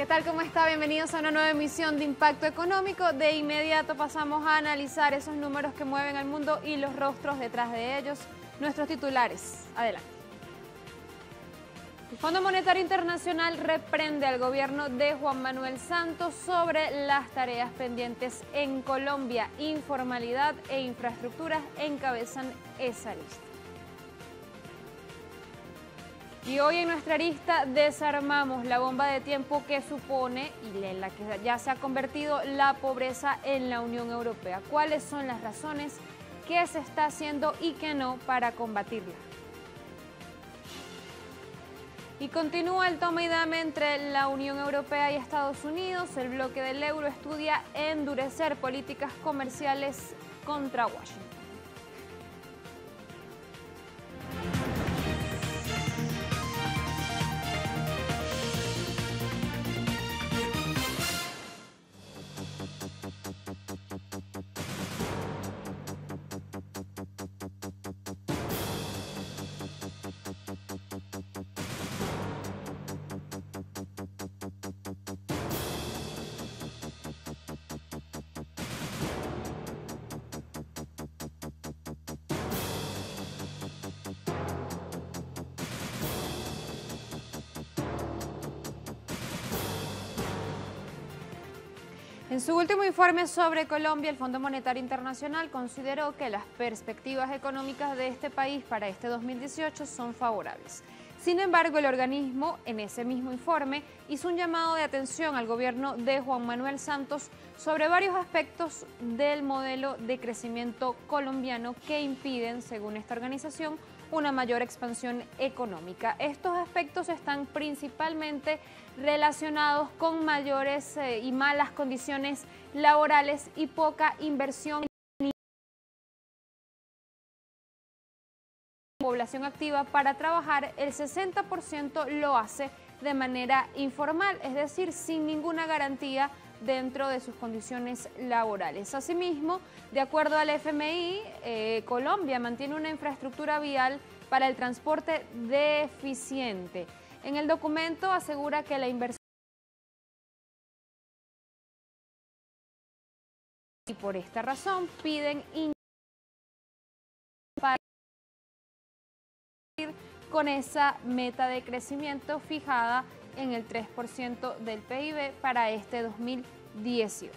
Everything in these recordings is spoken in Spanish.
¿Qué tal? ¿Cómo está? Bienvenidos a una nueva emisión de Impacto Económico. De inmediato pasamos a analizar esos números que mueven al mundo y los rostros detrás de ellos. Nuestros titulares. Adelante. El Fondo Monetario Internacional reprende al gobierno de Juan Manuel Santos sobre las tareas pendientes en Colombia. Informalidad e infraestructuras encabezan esa lista. Y hoy en nuestra arista desarmamos la bomba de tiempo que supone y en la que ya se ha convertido la pobreza en la Unión Europea. ¿Cuáles son las razones? ¿Qué se está haciendo y qué no para combatirla? Y continúa el toma y dame entre la Unión Europea y Estados Unidos. El bloque del euro estudia endurecer políticas comerciales contra Washington. En su último informe sobre Colombia, el Fondo Monetario Internacional consideró que las perspectivas económicas de este país para este 2018 son favorables. Sin embargo, el organismo, en ese mismo informe, hizo un llamado de atención al gobierno de Juan Manuel Santos sobre varios aspectos del modelo de crecimiento colombiano que impiden, según esta organización, una mayor expansión económica. Estos aspectos están principalmente relacionados con mayores y malas condiciones laborales y poca inversión en población activa para trabajar. El 60% lo hace de manera informal, es decir, sin ninguna garantía dentro de sus condiciones laborales. Asimismo, de acuerdo al FMI, Colombia mantiene una infraestructura vial para el transporte deficiente. En el documento asegura que la inversión y por esta razón piden para ir con esa meta de crecimiento fijada en el 3% del PIB para este 2018.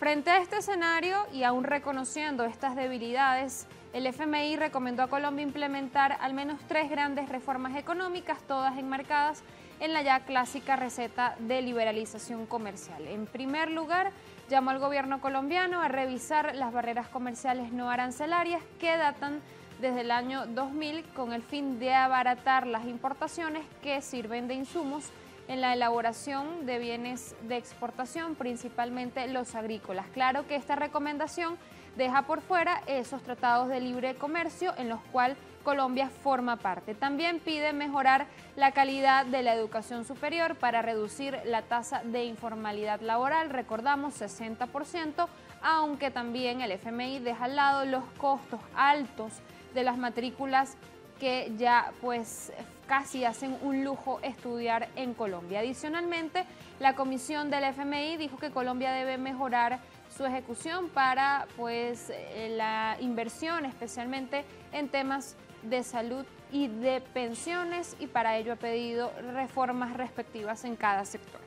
Frente a este escenario y aún reconociendo estas debilidades, el FMI recomendó a Colombia implementar al menos 3 grandes reformas económicas, todas enmarcadas en la ya clásica receta de liberalización comercial. En primer lugar, llamó al gobierno colombiano a revisar las barreras comerciales no arancelarias que datan desde el año 2000 con el fin de abaratar las importaciones que sirven de insumos en la elaboración de bienes de exportación, principalmente los agrícolas. Claro que esta recomendación deja por fuera esos tratados de libre comercio en los cuales Colombia forma parte. También pide mejorar la calidad de la educación superior para reducir la tasa de informalidad laboral, recordamos 60%, aunque también el FMI deja al lado los costos altos de las matrículas que ya pues casi hacen un lujo estudiar en Colombia. Adicionalmente, la comisión del FMI dijo que Colombia debe mejorar su ejecución para pues la inversión, especialmente en temas de salud y de pensiones, y para ello ha pedido reformas respectivas en cada sector.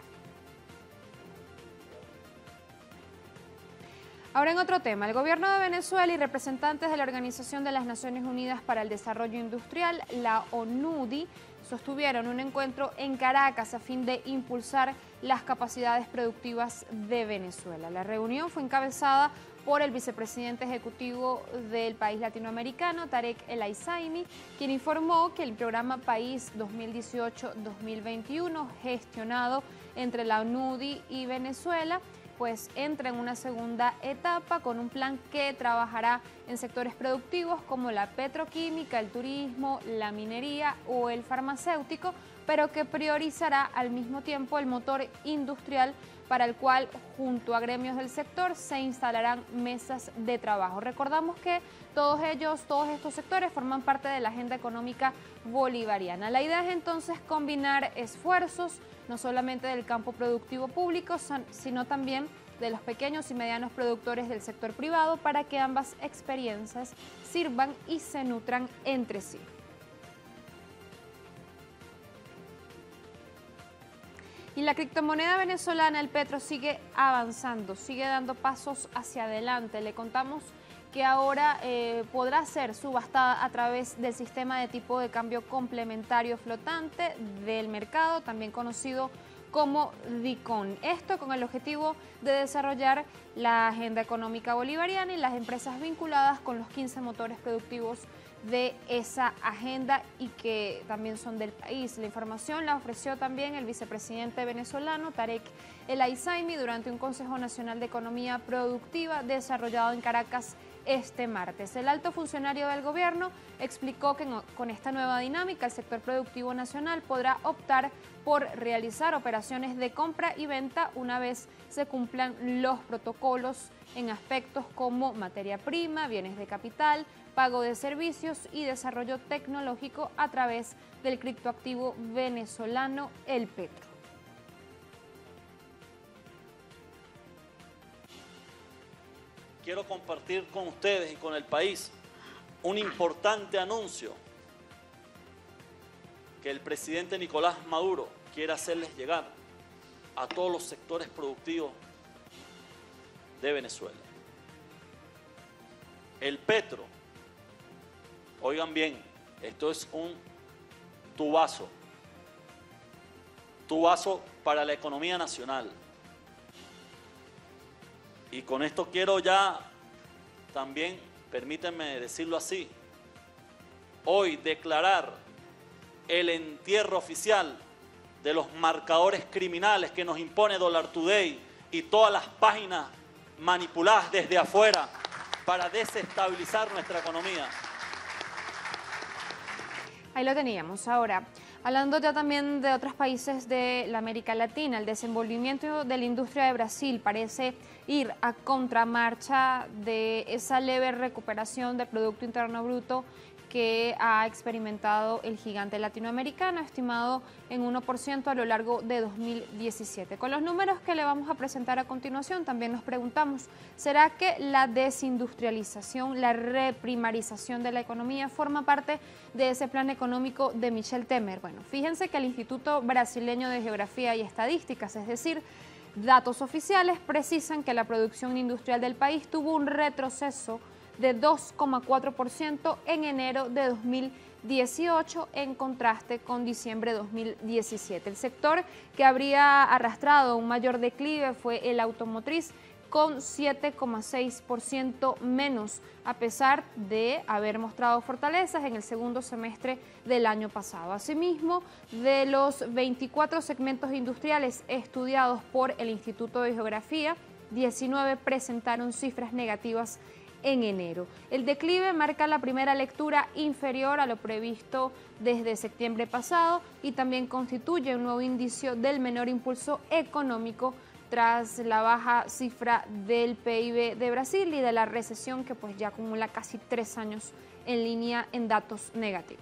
Ahora en otro tema, el gobierno de Venezuela y representantes de la Organización de las Naciones Unidas para el Desarrollo Industrial, la ONUDI, sostuvieron un encuentro en Caracas a fin de impulsar las capacidades productivas de Venezuela. La reunión fue encabezada por el vicepresidente ejecutivo del país latinoamericano, Tarek El Aissami, quien informó que el programa País 2018-2021, gestionado entre la ONUDI y Venezuela, pues entra en una segunda etapa con un plan que trabajará en sectores productivos como la petroquímica, el turismo, la minería o el farmacéutico, pero que priorizará al mismo tiempo el motor industrial, para el cual, junto a gremios del sector, se instalarán mesas de trabajo. Recordamos que todos estos sectores forman parte de la agenda económica bolivariana. La idea es entonces combinar esfuerzos, no solamente del campo productivo público, sino también de los pequeños y medianos productores del sector privado, para que ambas experiencias sirvan y se nutran entre sí. Y la criptomoneda venezolana, el Petro, sigue avanzando, sigue dando pasos hacia adelante. Le contamos que ahora podrá ser subastada a través del sistema de tipo de cambio complementario flotante del mercado, también conocido como DICON. Esto con el objetivo de desarrollar la agenda económica bolivariana y las empresas vinculadas con los 15 motores productivos de esa agenda y que también son del país. La información la ofreció también el vicepresidente venezolano Tarek El Aizzaimi durante un Consejo Nacional de Economía Productiva desarrollado en Caracas este martes. El alto funcionario del gobierno explicó que con esta nueva dinámica el sector productivo nacional podrá optar por realizar operaciones de compra y venta una vez se cumplan los protocolos en aspectos como materia prima, bienes de capital, pago de servicios y desarrollo tecnológico a través del criptoactivo venezolano El Petro. Quiero compartir con ustedes y con el país un importante anuncio que el presidente Nicolás Maduro quiere hacerles llegar a todos los sectores productivos de Venezuela. El Petro, oigan bien, esto es un tubazo para la economía nacional. Y con esto quiero ya también, permítanme decirlo así, hoy declarar el entierro oficial de los marcadores criminales que nos impone Dollar Today y todas las páginas manipuladas desde afuera para desestabilizar nuestra economía. Ahí lo teníamos. Ahora, hablando ya también de otros países de la América Latina, el desenvolvimiento de la industria de Brasil parece ir a contramarcha de esa leve recuperación del Producto Interno Bruto que ha experimentado el gigante latinoamericano, estimado en 1% a lo largo de 2017. Con los números que le vamos a presentar a continuación, también nos preguntamos, ¿será que la desindustrialización, la reprimarización de la economía forma parte de ese plan económico de Michel Temer? Bueno, fíjense que el Instituto Brasileño de Geografía y Estadísticas, es decir, datos oficiales, precisan que la producción industrial del país tuvo un retroceso de 2,4% en enero de 2018 en contraste con diciembre de 2017. El sector que habría arrastrado un mayor declive fue el automotriz, con 7,6% menos, a pesar de haber mostrado fortalezas en el segundo semestre del año pasado. Asimismo, de los 24 segmentos industriales estudiados por el Instituto de Geografía, 19 presentaron cifras negativas en enero. El declive marca la primera lectura inferior a lo previsto desde septiembre pasado y también constituye un nuevo indicio del menor impulso económico tras la baja cifra del PIB de Brasil y de la recesión que pues ya acumula casi 3 años en línea en datos negativos.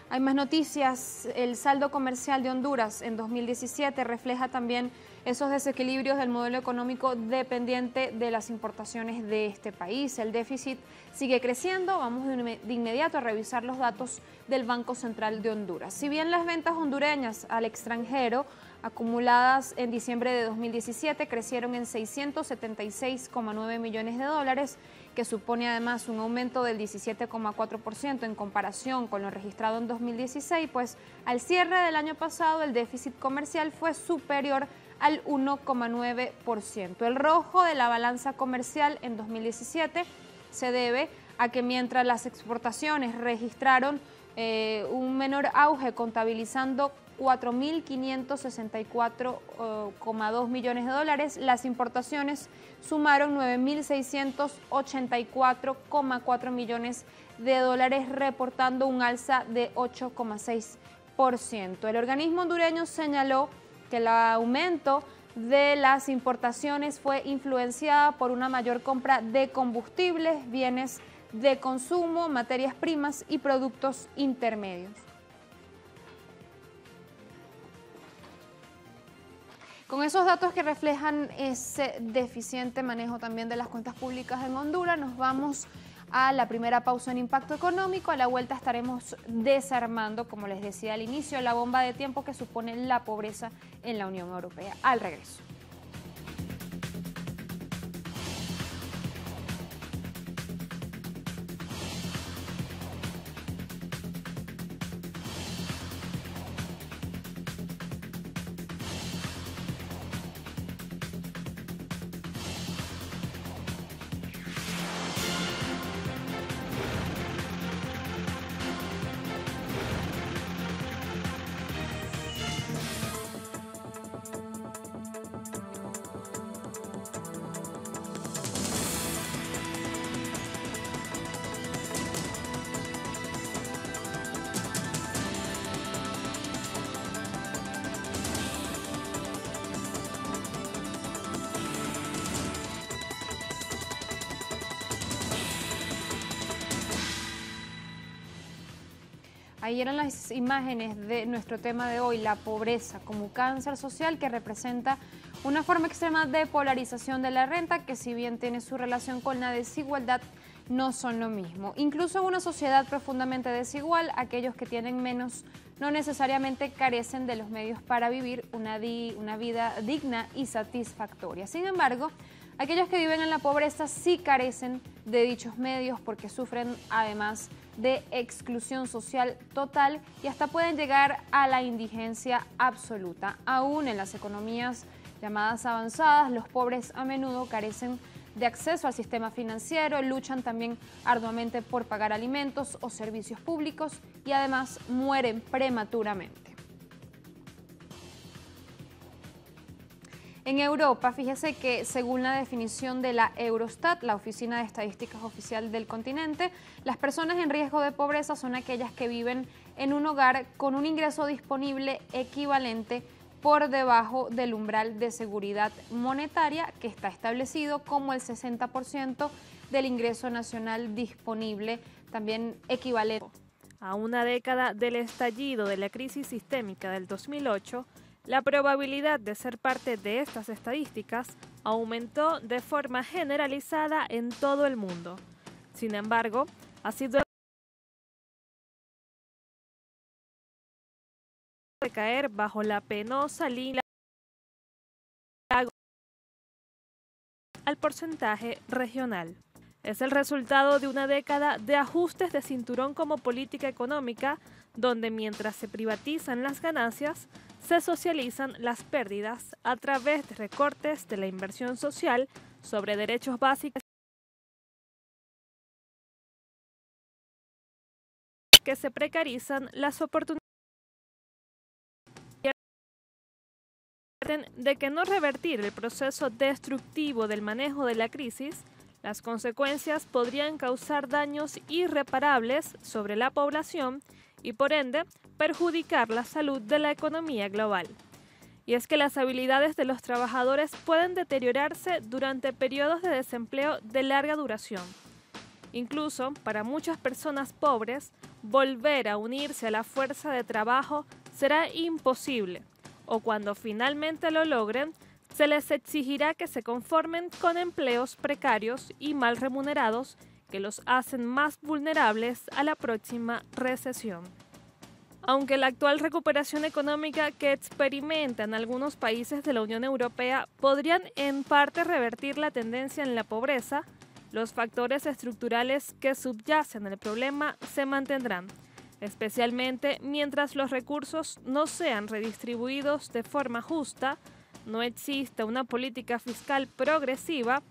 Hay más noticias. El saldo comercial de Honduras en 2017 refleja también esos desequilibrios del modelo económico dependiente de las importaciones de este país. El déficit sigue creciendo. Vamos de inmediato a revisar los datos del Banco Central de Honduras. Si bien las ventas hondureñas al extranjero acumuladas en diciembre de 2017 crecieron en 676,9 millones de dólares, que supone además un aumento del 17,4% en comparación con lo registrado en 2016, pues al cierre del año pasado el déficit comercial fue superior al 1,9%. El rojo de la balanza comercial en 2017 se debe a que mientras las exportaciones registraron un menor auge, contabilizando 4.564,2 millones de dólares. Las importaciones sumaron 9.684,4 millones de dólares, reportando un alza de 8,6%. El organismo hondureño señaló que el aumento de las importaciones fue influenciada por una mayor compra de combustibles, bienes de consumo, materias primas y productos intermedios. Con esos datos que reflejan ese deficiente manejo también de las cuentas públicas en Honduras, nos vamos a la primera pausa en Impacto Económico. A la vuelta estaremos desarmando, como les decía al inicio, la bomba de tiempo que supone la pobreza en la Unión Europea. Al regreso. Ahí eran las imágenes de nuestro tema de hoy, la pobreza como cáncer social que representa una forma extrema de polarización de la renta que, si bien tiene su relación con la desigualdad, no son lo mismo. Incluso en una sociedad profundamente desigual, aquellos que tienen menos no necesariamente carecen de los medios para vivir una vida digna y satisfactoria. Sin embargo, aquellos que viven en la pobreza sí carecen de dichos medios porque sufren además de exclusión social total y hasta pueden llegar a la indigencia absoluta. Aún en las economías llamadas avanzadas, los pobres a menudo carecen de acceso al sistema financiero, luchan también arduamente por pagar alimentos o servicios públicos y además mueren prematuramente. En Europa, fíjese que según la definición de la Eurostat, la Oficina de Estadísticas Oficial del continente, las personas en riesgo de pobreza son aquellas que viven en un hogar con un ingreso disponible equivalente por debajo del umbral de seguridad monetaria que está establecido como el 60% del ingreso nacional disponible, también equivalente. A una década del estallido de la crisis sistémica del 2008, la probabilidad de ser parte de estas estadísticas aumentó de forma generalizada en todo el mundo. Sin embargo, ha sido de caer bajo la penosa línea al porcentaje regional. Es el resultado de una década de ajustes de cinturón como política económica, donde mientras se privatizan las ganancias, se socializan las pérdidas a través de recortes de la inversión social sobre derechos básicos que se precarizan las oportunidades de que no revertir el proceso destructivo del manejo de la crisis. Las consecuencias podrían causar daños irreparables sobre la población y por ende perjudicar la salud de la economía global. Y es que las habilidades de los trabajadores pueden deteriorarse durante periodos de desempleo de larga duración. Incluso para muchas personas pobres, volver a unirse a la fuerza de trabajo será imposible, o cuando finalmente lo logren, se les exigirá que se conformen con empleos precarios y mal remunerados que los hacen más vulnerables a la próxima recesión. Aunque la actual recuperación económica que experimentan algunos países de la Unión Europea podrían en parte revertir la tendencia en la pobreza, los factores estructurales que subyacen al problema se mantendrán, especialmente mientras los recursos no sean redistribuidos de forma justa, no exista una política fiscal progresiva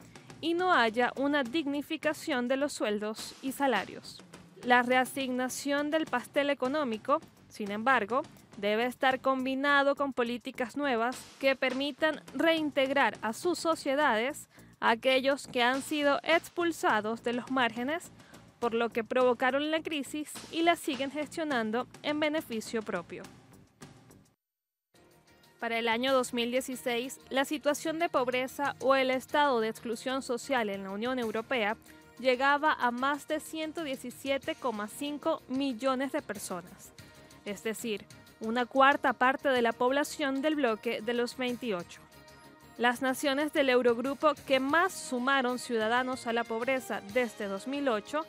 y no haya una dignificación de los sueldos y salarios. la reasignación del pastel económico, sin embargo, debe estar combinado con políticas nuevas que permitan reintegrar a sus sociedades a aquellos que han sido expulsados de los márgenes, por lo que provocaron la crisis y la siguen gestionando en beneficio propio. Para el año 2016, la situación de pobreza o el estado de exclusión social en la Unión Europea llegaba a más de 117,5 millones de personas, es decir, una cuarta parte de la población del bloque de los 28. Las naciones del Eurogrupo que más sumaron ciudadanos a la pobreza desde 2008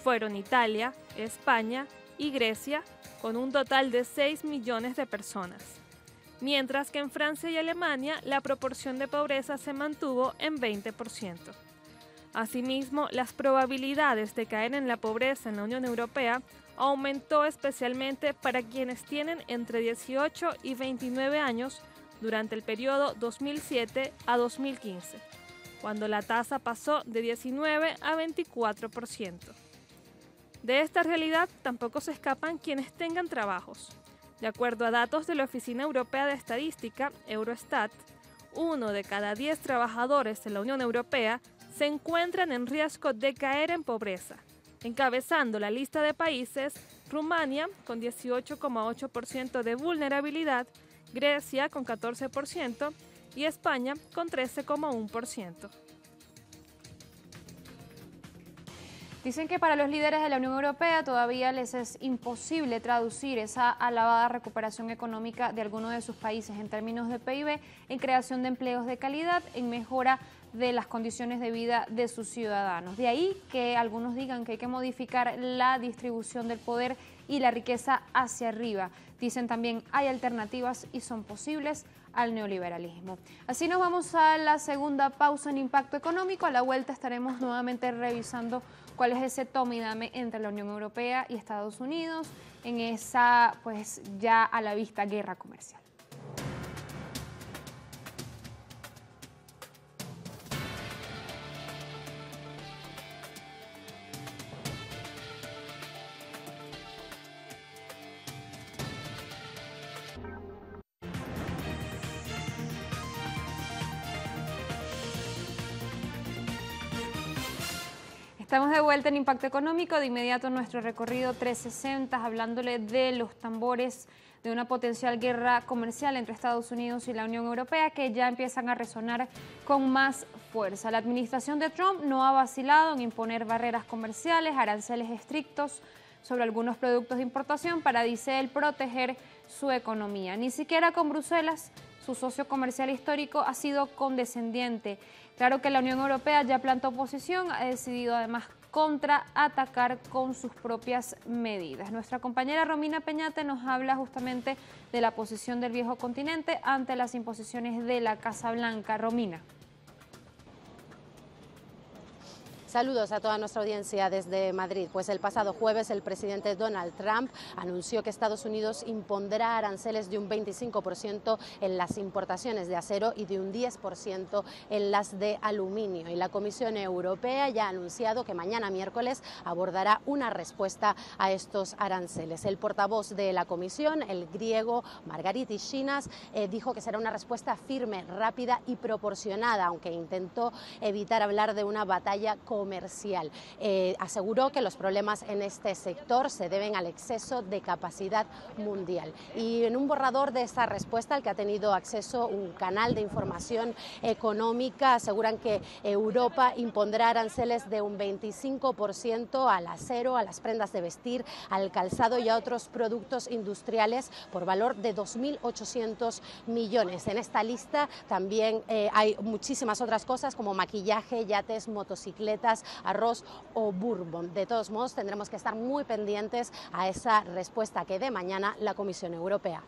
fueron Italia, España y Grecia, con un total de 6 millones de personas, mientras que en Francia y Alemania la proporción de pobreza se mantuvo en 20%. Asimismo, las probabilidades de caer en la pobreza en la Unión Europea aumentó especialmente para quienes tienen entre 18 y 29 años durante el periodo 2007 a 2015, cuando la tasa pasó de 19 a 24%. De esta realidad tampoco se escapan quienes tengan trabajos. De acuerdo a datos de la Oficina Europea de Estadística, Eurostat, 1 de cada 10 trabajadores de la Unión Europea se encuentran en riesgo de caer en pobreza. Encabezando la lista de países, Rumania con 18,8% de vulnerabilidad, Grecia con 14% y España con 13,1%. Dicen que para los líderes de la Unión Europea todavía les es imposible traducir esa alabada recuperación económica de algunos de sus países en términos de PIB, en creación de empleos de calidad, en mejora de las condiciones de vida de sus ciudadanos. De ahí que algunos digan que hay que modificar la distribución del poder y la riqueza hacia arriba. Dicen también hay alternativas y son posibles al neoliberalismo. Así nos vamos a la segunda pausa en Impacto Económico. A la vuelta estaremos nuevamente revisando cuál es ese toma y dame entre la Unión Europea y Estados Unidos en esa, pues ya a la vista, guerra comercial. Estamos de vuelta en Impacto Económico, de inmediato nuestro recorrido 360, hablándole de los tambores de una potencial guerra comercial entre Estados Unidos y la Unión Europea que ya empiezan a resonar con más fuerza. La administración de Trump no ha vacilado en imponer barreras comerciales, aranceles estrictos sobre algunos productos de importación para, dice él, proteger su economía. Ni siquiera con Bruselas, su socio comercial histórico, ha sido condescendiente. Claro que la Unión Europea ya plantó posición, ha decidido además contraatacar con sus propias medidas. Nuestra compañera Romina Peñate nos habla justamente de la posición del viejo continente ante las imposiciones de la Casa Blanca. Romina. Saludos a toda nuestra audiencia desde Madrid. Pues el pasado jueves el presidente Donald Trump anunció que Estados Unidos impondrá aranceles de un 25% en las importaciones de acero y de un 10% en las de aluminio. Y la Comisión Europea ya ha anunciado que mañana miércoles abordará una respuesta a estos aranceles. El portavoz de la Comisión, el griego Margaritis Schinas, dijo que será una respuesta firme, rápida y proporcionada, aunque intentó evitar hablar de una batalla comercial. Aseguró que los problemas en este sector se deben al exceso de capacidad mundial. Y en un borrador de esta respuesta, al que ha tenido acceso un canal de información económica, aseguran que Europa impondrá aranceles de un 25% al acero, a las prendas de vestir, al calzado y a otros productos industriales por valor de 2.800 millones. En esta lista también hay muchísimas otras cosas como maquillaje, yates, motocicletas, arroz o bourbon. De todos modos, tendremos que estar muy pendientes a esa respuesta que dé mañana la Comisión Europea.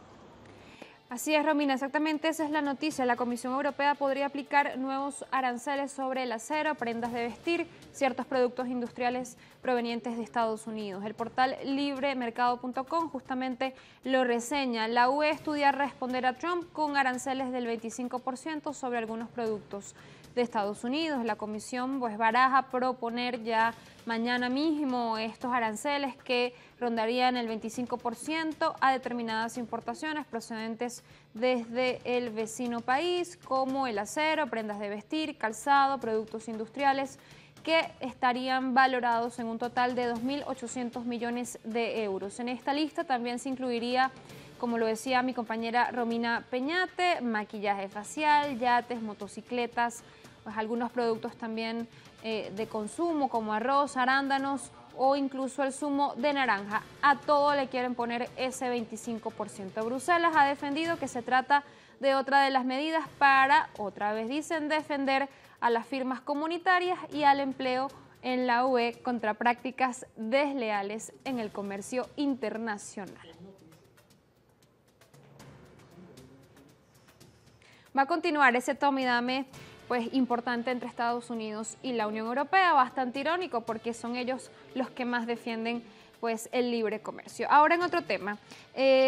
Así es, Romina, exactamente esa es la noticia. La Comisión Europea podría aplicar nuevos aranceles sobre el acero, prendas de vestir, ciertos productos industriales provenientes de Estados Unidos. El portal libremercado.com justamente lo reseña. La UE estudia responder a Trump con aranceles del 25% sobre algunos productos de Estados Unidos. La comisión pues baraja proponer ya mañana mismo estos aranceles que rondarían el 25% a determinadas importaciones procedentes desde el vecino país, como el acero, prendas de vestir, calzado, productos industriales, que estarían valorados en un total de 2.800 millones de euros. En esta lista también se incluiría, como lo decía mi compañera Romina Peñate, maquillaje facial, yates, motocicletas, pues algunos productos también de consumo como arroz, arándanos o incluso el zumo de naranja. A todo le quieren poner ese 25%. Bruselas ha defendido que se trata de otra de las medidas para, otra vez dicen, defender a las firmas comunitarias y al empleo en la UE contra prácticas desleales en el comercio internacional. Va a continuar ese toma y dame pues importante entre Estados Unidos y la Unión Europea, bastante irónico porque son ellos los que más defienden pues el libre comercio. Ahora en otro tema,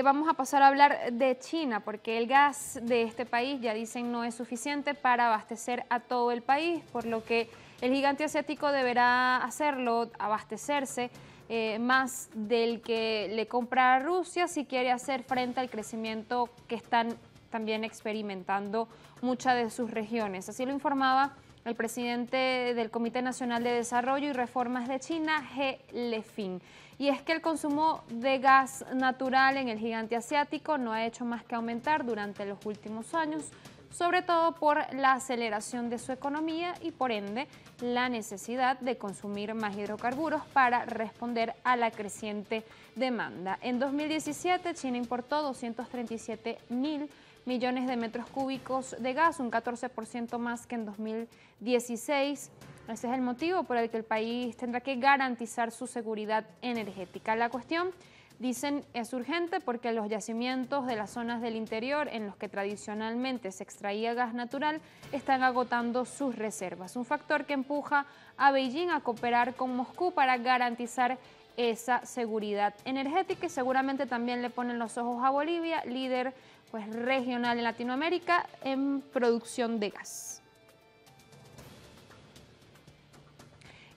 vamos a pasar a hablar de China, porque el gas de este país, ya dicen, no es suficiente para abastecer a todo el país, por lo que el gigante asiático deberá hacerlo, abastecerse más del que le compra a Rusia si quiere hacer frente al crecimiento que están también experimentando muchas de sus regiones. Así lo informaba el presidente del Comité Nacional de Desarrollo y Reformas de China, He Lefin. Y es que el consumo de gas natural en el gigante asiático no ha hecho más que aumentar durante los últimos años, sobre todo por la aceleración de su economía y por ende la necesidad de consumir más hidrocarburos para responder a la creciente demanda. En 2017 China importó 237.000 millones de metros cúbicos de gas, un 14% más que en 2016. Ese es el motivo por el que el país tendrá que garantizar su seguridad energética. La cuestión, dicen, es urgente porque los yacimientos de las zonas del interior en los que tradicionalmente se extraía gas natural están agotando sus reservas. Un factor que empuja a Beijing a cooperar con Moscú para garantizar esa seguridad energética y seguramente también le ponen los ojos a Bolivia, líder pues regional en Latinoamérica en producción de gas.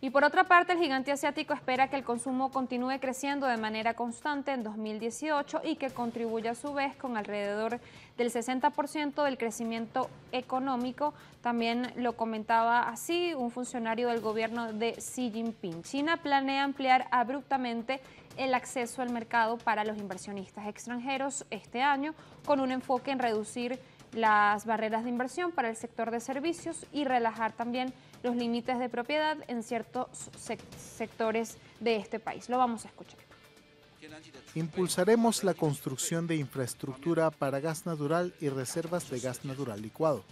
Y por otra parte, el gigante asiático espera que el consumo continúe creciendo de manera constante en 2018 y que contribuya a su vez con alrededor del 60% del crecimiento económico. También lo comentaba así un funcionario del gobierno de Xi Jinping. China planea ampliar abruptamente el acceso al mercado para los inversionistas extranjeros este año, con un enfoque en reducir las barreras de inversión para el sector de servicios y relajar también los límites de propiedad en ciertos sectores de este país. Lo vamos a escuchar. Impulsaremos la construcción de infraestructura para gas natural y reservas de gas natural licuado.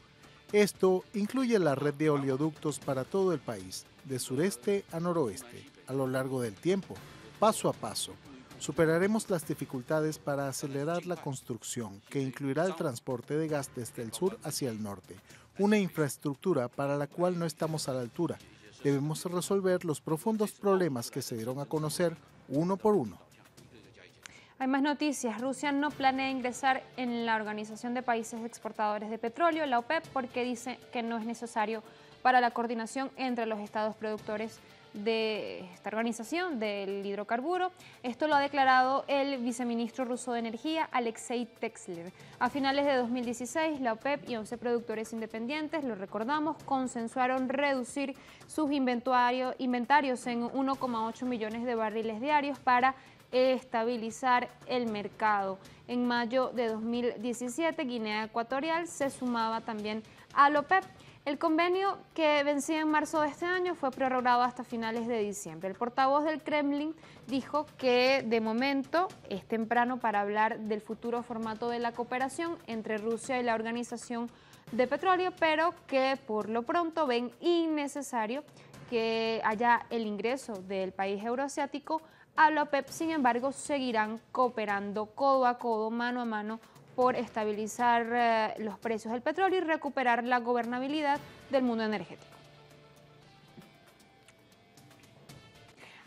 Esto incluye la red de oleoductos para todo el país, de sureste a noroeste, a lo largo del tiempo, paso a paso. Superaremos las dificultades para acelerar la construcción, que incluirá el transporte de gas desde el sur hacia el norte, una infraestructura para la cual no estamos a la altura. Debemos resolver los profundos problemas que se dieron a conocer uno por uno. Hay más noticias. Rusia no planea ingresar en la Organización de Países Exportadores de Petróleo, la OPEP, porque dice que no es necesario para la coordinación entre los estados productores de esta organización del hidrocarburo. Esto lo ha declarado el viceministro ruso de Energía, Alexei Texler. A finales de 2016, la OPEP y 11 productores independientes, lo recordamos, consensuaron reducir sus inventarios en 1,8 millones de barriles diarios para estabilizar el mercado. En mayo de 2017, Guinea Ecuatorial se sumaba también a la OPEP. El convenio, que vencía en marzo de este año, fue prorrogado hasta finales de diciembre. El portavoz del Kremlin dijo que de momento es temprano para hablar del futuro formato de la cooperación entre Rusia y la Organización de Petróleo, pero que por lo pronto ven innecesario que haya el ingreso del país euroasiático a la OPEP. Sin embargo, seguirán cooperando codo a codo, mano a mano, por estabilizar los precios del petróleo y recuperar la gobernabilidad del mundo energético.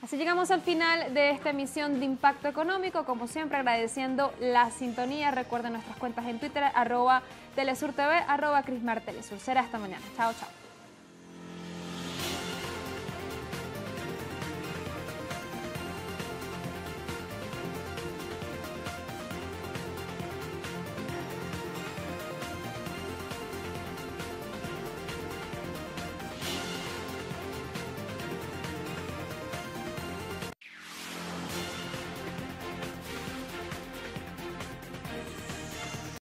Así llegamos al final de esta emisión de Impacto Económico, como siempre agradeciendo la sintonía. Recuerden nuestras cuentas en Twitter, @TelesurTV, @CrismarTelesur. Será hasta mañana. Chao, chao.